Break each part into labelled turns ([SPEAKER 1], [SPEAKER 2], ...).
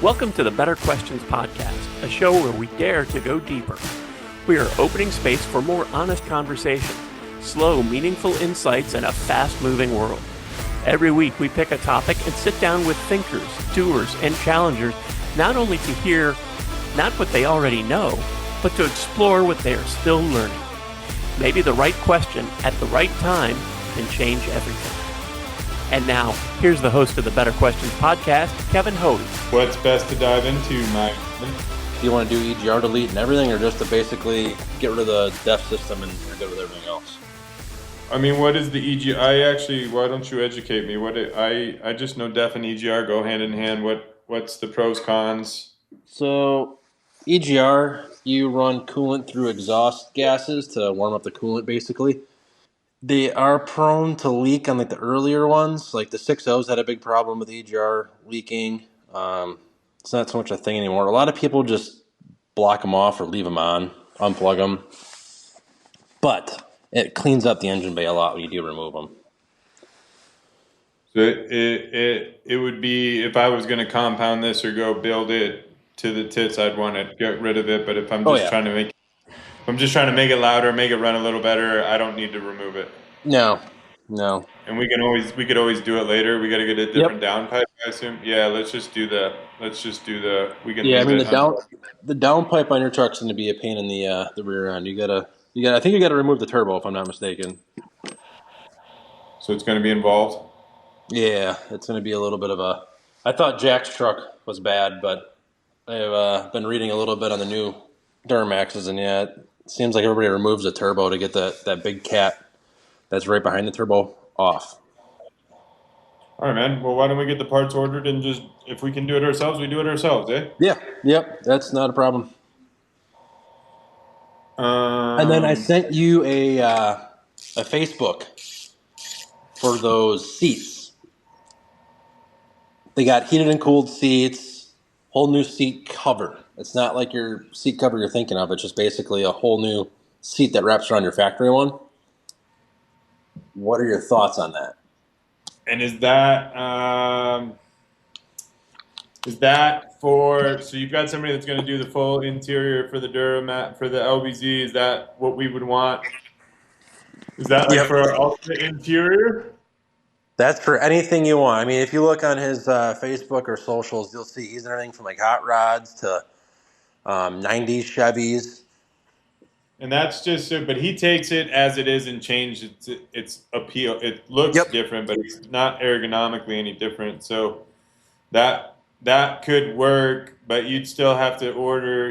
[SPEAKER 1] Welcome to the Better Questions Podcast, a show where we dare to go deeper. We are opening space for more honest conversation, slow, meaningful insights in a fast-moving world. Every week we pick a topic and sit down with thinkers, doers, and challengers, not only to hear not what they already know, but to explore what they are still learning. Maybe the right question at the right time can change everything. And now, here's the host of the Better Questions Podcast, Kevin Hoey.
[SPEAKER 2] What's best to dive into, Mike?
[SPEAKER 3] Do you want to do EGR delete and everything, or just to basically get rid of the def system and you're good with everything else?
[SPEAKER 2] I mean, what is the EGR? Why don't you educate me? I just know def and EGR go hand in hand. What's the pros, cons?
[SPEAKER 3] So, EGR, you run coolant through exhaust gases to warm up the coolant, basically. They are prone to leak on like the earlier ones. Like the 6.0s had a big problem with EGR leaking. It's not so much a thing anymore. A lot of people just block them off or leave them on, unplug them. But it cleans up the engine bay a lot when you do remove them.
[SPEAKER 2] So it would be, if I was going to compound this or go build it to the tits, I'd want to get rid of it. But if I'm just trying to make it louder, make it run a little better, I don't need to remove it.
[SPEAKER 3] No.
[SPEAKER 2] And we could always do it later. We got to get a different downpipe, I assume. Yeah, let's just do the. We can.
[SPEAKER 3] Yeah, I mean the downpipe on your truck's going to be a pain in the rear end. I think you got to remove the turbo if I'm not mistaken.
[SPEAKER 2] So it's going to be involved.
[SPEAKER 3] Yeah, it's going to be a little bit of a. I thought Jack's truck was bad, but I've been reading a little bit on the new Duramaxes, and yeah, it seems like everybody removes the turbo to get that big cat that's right behind the turbo off.
[SPEAKER 2] All right, man. Well, why don't we get the parts ordered and just, if we can do it ourselves, we do it ourselves, eh?
[SPEAKER 3] Yeah, yep, that's not a problem. And then I sent you a Facebook for those seats. They got heated and cooled seats, whole new seat cover. It's not like your seat cover you're thinking of. It's just basically a whole new seat that wraps around your factory one. What are your thoughts on that?
[SPEAKER 2] And is that for, so you've got somebody that's going to do the full interior for the Duramat, for the LBZ, is that what we would want? Is that for our ultimate interior?
[SPEAKER 3] That's for anything you want. I mean, if you look on his Facebook or socials, you'll see he's in everything from like hot rods to 90s Chevys.
[SPEAKER 2] And that's just so, but he takes it as it is and changes its appeal. It looks different, but it's not ergonomically any different. So that could work, but you'd still have to order.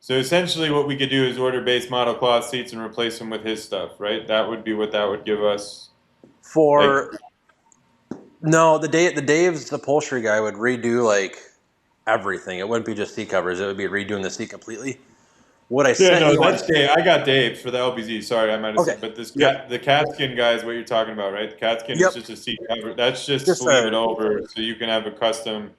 [SPEAKER 2] So essentially what we could do is order base model cloth seats and replace them with his stuff, right? That would be what that would give us.
[SPEAKER 3] No, the Dave's upholstery guy would redo like everything. It wouldn't be just seat covers. It would be redoing the seat completely.
[SPEAKER 2] That's Dave. I got Dave for the LBZ. Sorry, I might have said, but the Catskin guy is what you're talking about, right? The Catskin is just a seat cover. That's just sleeve it over so you can have a custom.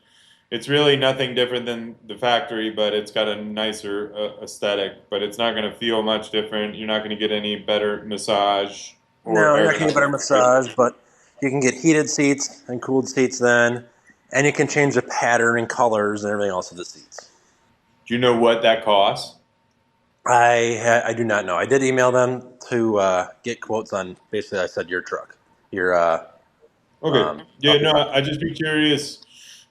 [SPEAKER 2] It's really nothing different than the factory, but it's got a nicer aesthetic. But it's not going to feel much different. You're not going to get any better massage.
[SPEAKER 3] No, you're not going to get better massage, but you can get heated seats and cooled seats then, and you can change the pattern and colors and everything else of the seats.
[SPEAKER 2] Do you know what that costs?
[SPEAKER 3] I do not know. I did email them to get quotes on, basically I said your truck.
[SPEAKER 2] I'd just be curious.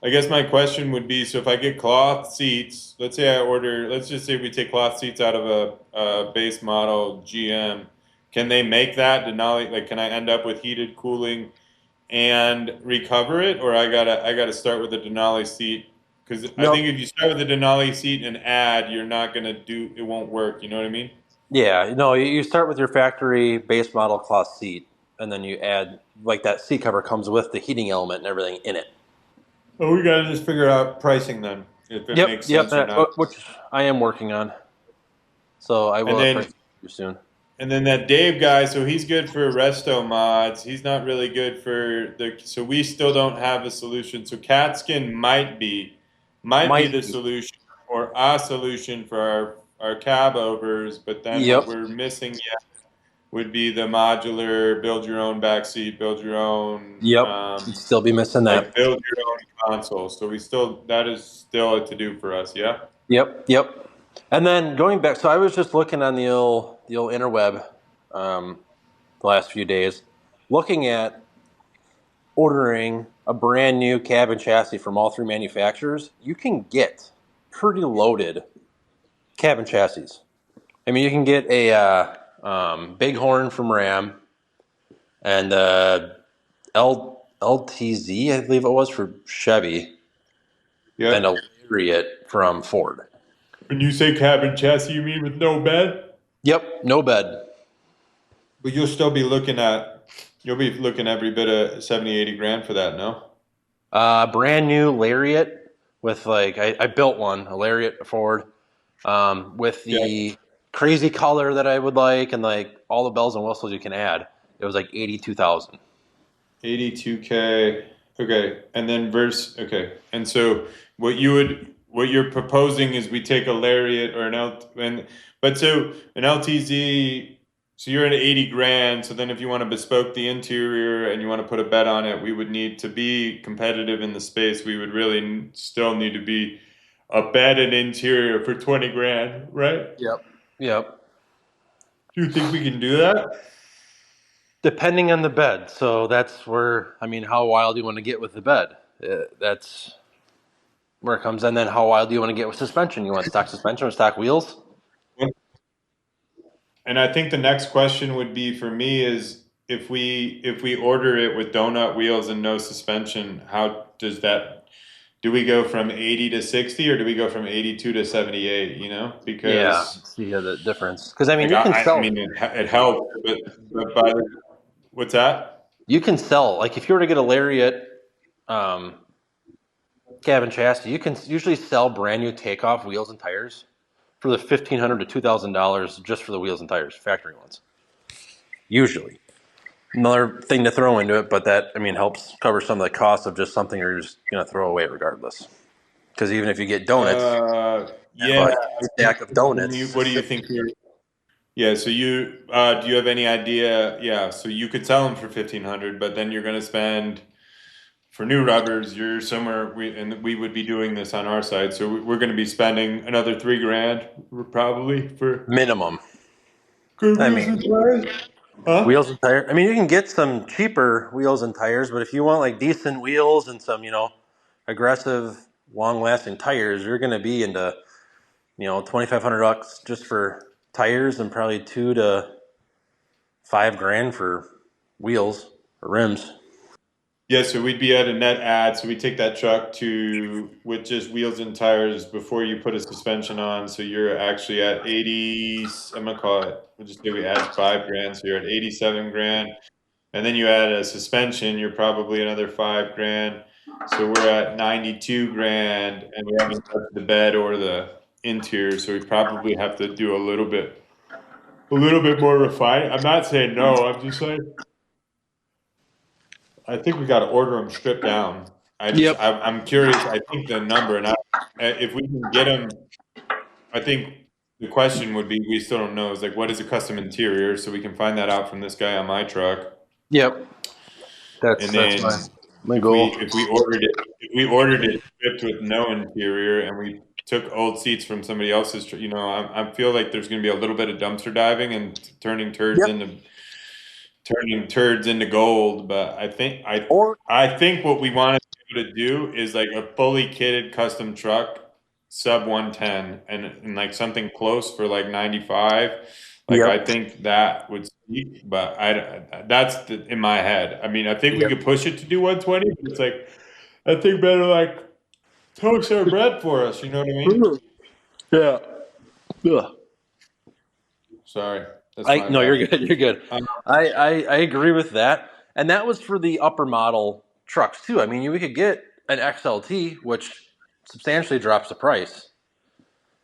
[SPEAKER 2] I guess my question would be, so if I get cloth seats, let's just say we take cloth seats out of a base model GM, can they make that Denali? Like, can I end up with heated cooling and recover it, or I gotta start with a Denali seat? Because I think if you start with a Denali seat and add, you're not gonna it won't work. You know what I mean?
[SPEAKER 3] Yeah, no, you start with your factory base model cloth seat, and then you add, like, that seat cover comes with the heating element and everything in it.
[SPEAKER 2] Oh, we gotta just figure out pricing then, if it makes sense or not.
[SPEAKER 3] Which I am working on. So I will have pricing for you soon.
[SPEAKER 2] And then that Dave guy, so he's good for resto mods. He's not really good for so we still don't have a solution. So Catskin might be the solution, or a solution for our cab overs, but then what we're missing would be the modular, build your own backseat, build your own,
[SPEAKER 3] Yep. You'd still be missing that.
[SPEAKER 2] like build your own console. So that is still a to do for us. Yeah.
[SPEAKER 3] Yep. And then going back, so I was just looking on the old interweb the last few days, looking at ordering a brand new cab and chassis from all three manufacturers. You can get pretty loaded cab and chassis. I mean, you can get a Bighorn from Ram and LTZ, I believe it was, for Chevy,
[SPEAKER 2] Yeah.
[SPEAKER 3] and a Lariat from Ford.
[SPEAKER 2] When you say cabin chassis, you mean with no bed?
[SPEAKER 3] Yep, no bed.
[SPEAKER 2] But you'll be looking every bit of 70, 80 grand for that, no?
[SPEAKER 3] Brand new Lariat with I built one, a Lariat Ford, with the crazy color that I would like and like all the bells and whistles you can add. It was like 82,000.
[SPEAKER 2] 82K. Okay. And then And so what you're proposing is we take a Lariat or an LTZ, so you're at 80 grand. So then if you want to bespoke the interior and you want to put a bed on it, we would need to be competitive in the space. We would really still need to be a bed and interior for 20 grand, right?
[SPEAKER 3] Yep.
[SPEAKER 2] Do you think we can do that?
[SPEAKER 3] Depending on the bed. So that's where, how wild do you want to get with the bed? That's where it comes in. Then how wild do you want to get with suspension? You want stock suspension or stock wheels?
[SPEAKER 2] And I think the next question would be for me is if we order it with donut wheels and no suspension, how does that, do we go from 80 to 60 or do we go from 82 to 78, Because
[SPEAKER 3] see the difference. Because you can sell.
[SPEAKER 2] It helps, but what's that?
[SPEAKER 3] You can sell, like if you were to get a Lariat cab and chassis, you can usually sell brand new takeoff wheels and tires for the $1,500 to $2,000 just for the wheels and tires, factory ones. Usually. Another thing to throw into it, but that helps cover some of the cost of just something you're just going to throw away regardless. Because even if you get donuts, a stack of donuts.
[SPEAKER 2] What do you think? Yeah, so do you have any idea? Yeah, so you could sell them for 1,500, but then you're going to spend for new rubbers. You're somewhere, we would be doing this on our side, so we're going to be spending another 3 grand probably for
[SPEAKER 3] minimum.
[SPEAKER 2] Good wheels and tires. Huh?
[SPEAKER 3] Wheels and tires. You can get some cheaper wheels and tires, but if you want like decent wheels and some, aggressive, long-lasting tires, you're going to be into, $2,500 just for tires and probably 2 to 5 grand for wheels or rims.
[SPEAKER 2] Yeah, so we'd be at a net add. So we take that truck with just wheels and tires before you put a suspension on. So you're actually at 80. I'm gonna call it. We'll just say we add 5 grand. So you're at 87 grand, and then you add a suspension. You're probably another 5 grand. So we're at 92 grand, and we haven't touched the bed or the interior. So we probably have to do a little bit more refined. I'm not saying no. I'm just saying. I think we got to order them stripped down. I'm curious. I think the number, and if we can get them, I think the question would be, we still don't know, is like, what is a custom interior? So we can find that out from this guy on my truck.
[SPEAKER 3] Yep. That's my goal.
[SPEAKER 2] If we ordered it stripped with no interior, and we took old seats from somebody else's, I feel like there's going to be a little bit of dumpster diving and turning turds into gold, but I think what we want to do is like a fully kitted custom truck, sub 110, and like something close for like 95. I think that would speak, but that's in my head. I think we could push it to do 120, but it's like, I think better like toast our bread for us. You know what I mean?
[SPEAKER 3] Yeah.
[SPEAKER 2] Sorry.
[SPEAKER 3] No, you're good. You're good. I agree with that, and that was for the upper model trucks too. We could get an XLT, which substantially drops the price.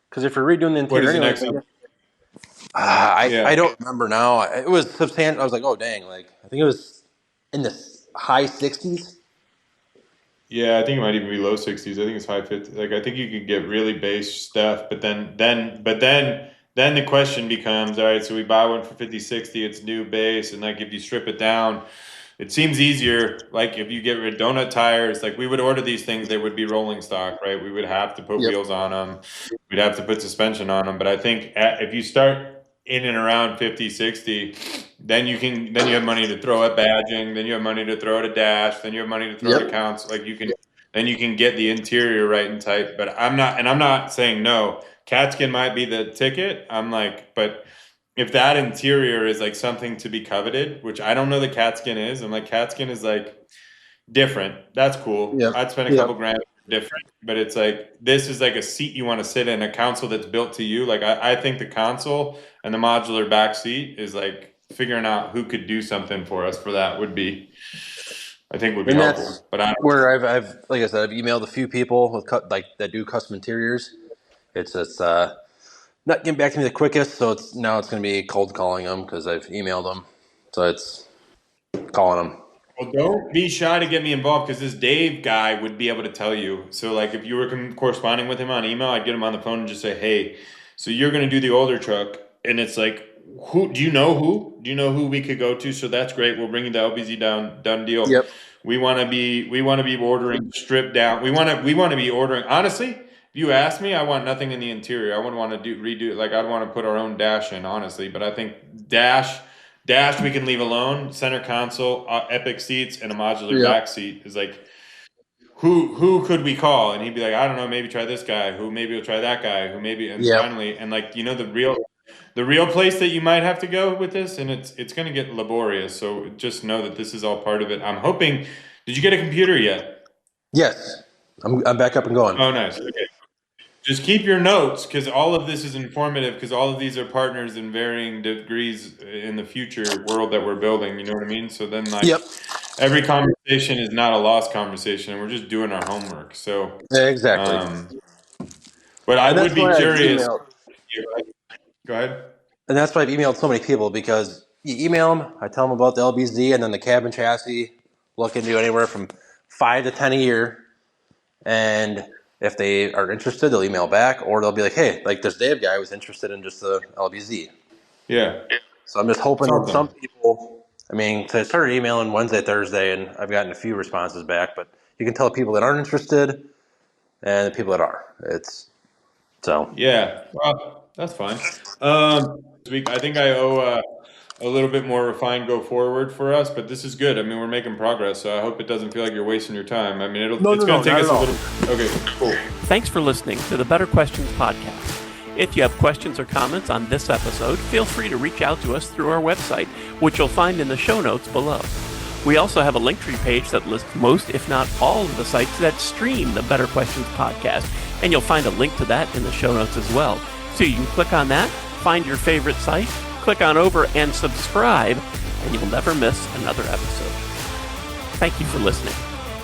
[SPEAKER 3] Because if you're redoing the interior,
[SPEAKER 2] what is an XLT?
[SPEAKER 3] I don't remember now. It was substantial. I was like, oh dang! I think it was in the high 60s.
[SPEAKER 2] Yeah, I think it might even be low 60s. I think it's high 50s. I think you could get really base stuff, but then then the question becomes, all right, so we buy one for 50, 60, it's new base, and like if you strip it down, it seems easier. Like if you get rid of donut tires, like we would order these things, they would be rolling stock, right? We would have to put
[SPEAKER 3] Yep.
[SPEAKER 2] wheels on them. We'd have to put suspension on them. But I think if you start in and around 50, 60, then you have money to throw at badging, then you have money to throw at a dash, then you have money to throw at accounts. Like then you can get the interior right and tight. But I'm not saying no. CatSkin might be the ticket. But if that interior is like something to be coveted, which I don't know that CatSkin is, I'm like, CatSkin is like different. That's cool.
[SPEAKER 3] Yep.
[SPEAKER 2] I'd spend a couple grand different, but it's like, this is like a seat you want to sit in, a console that's built to you. Like I think the console and the modular back seat is like figuring out who could do something for us for that would be helpful.
[SPEAKER 3] That's
[SPEAKER 2] But
[SPEAKER 3] where I've like I said, I've emailed a few people with that do custom interiors. It's not getting back to me the quickest, so it's going to be cold calling them because I've emailed them. So it's calling them.
[SPEAKER 2] Well, don't be shy to get me involved because this Dave guy would be able to tell you. So, like, if you were corresponding with him on email, I'd get him on the phone and just say, "Hey, so you're going to do the older truck," and it's like, "Who? Do you know who? Do you know who we could go to?" So that's great. We'll bring you the LBZ done deal.
[SPEAKER 3] Yep.
[SPEAKER 2] We want to be ordering stripped down. We want to be ordering. Honestly, if you ask me, I want nothing in the interior. I wouldn't want to redo it. Like I'd want to put our own dash in, honestly. But I think dash we can leave alone. Center console, epic seats, and a modular back seat is like, who could we call? And he'd be like, I don't know, maybe try this guy. Who maybe will try that guy. Who maybe and finally, and like the real place that you might have to go with this, and it's going to get laborious. So just know that this is all part of it. I'm hoping. Did you get a computer yet?
[SPEAKER 3] Yes, I'm back up and going.
[SPEAKER 2] Oh, nice. Okay. Just keep your notes because all of this is informative because all of these are partners in varying degrees in the future world that we're building. You know what I mean? So then, like, every conversation is not a lost conversation. We're just doing our homework. So
[SPEAKER 3] exactly.
[SPEAKER 2] But I would be curious. Go ahead.
[SPEAKER 3] And that's why I've emailed so many people because you email them, I tell them about the LBZ and then the cabin chassis, look into anywhere from 5 to 10 a year. And if they are interested, they'll email back or they'll be like, hey, like this Dave guy was interested in just the LBZ.
[SPEAKER 2] Yeah.
[SPEAKER 3] So I'm just hoping that some people, I started emailing Wednesday, Thursday, and I've gotten a few responses back, but you can tell people that aren't interested and the people that are.
[SPEAKER 2] Yeah. Well, that's fine. I think I owe a little bit more refined go forward for us, but this is good. I mean, we're making progress, so I hope it doesn't feel like you're wasting your time. I mean, it's going to take us a little. Okay, cool.
[SPEAKER 1] Thanks for listening to the Better Questions podcast. If you have questions or comments on this episode, feel free to reach out to us through our website, which you'll find in the show notes below. We also have a Linktree page that lists most, if not all, of the sites that stream the Better Questions podcast, and you'll find a link to that in the show notes as well. So you can click on that, find your favorite site, click on over and subscribe, and you'll never miss another episode. Thank you for listening.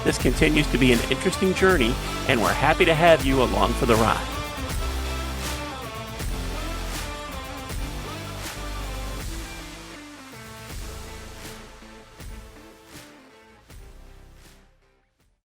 [SPEAKER 1] This continues to be an interesting journey, and we're happy to have you along for the ride.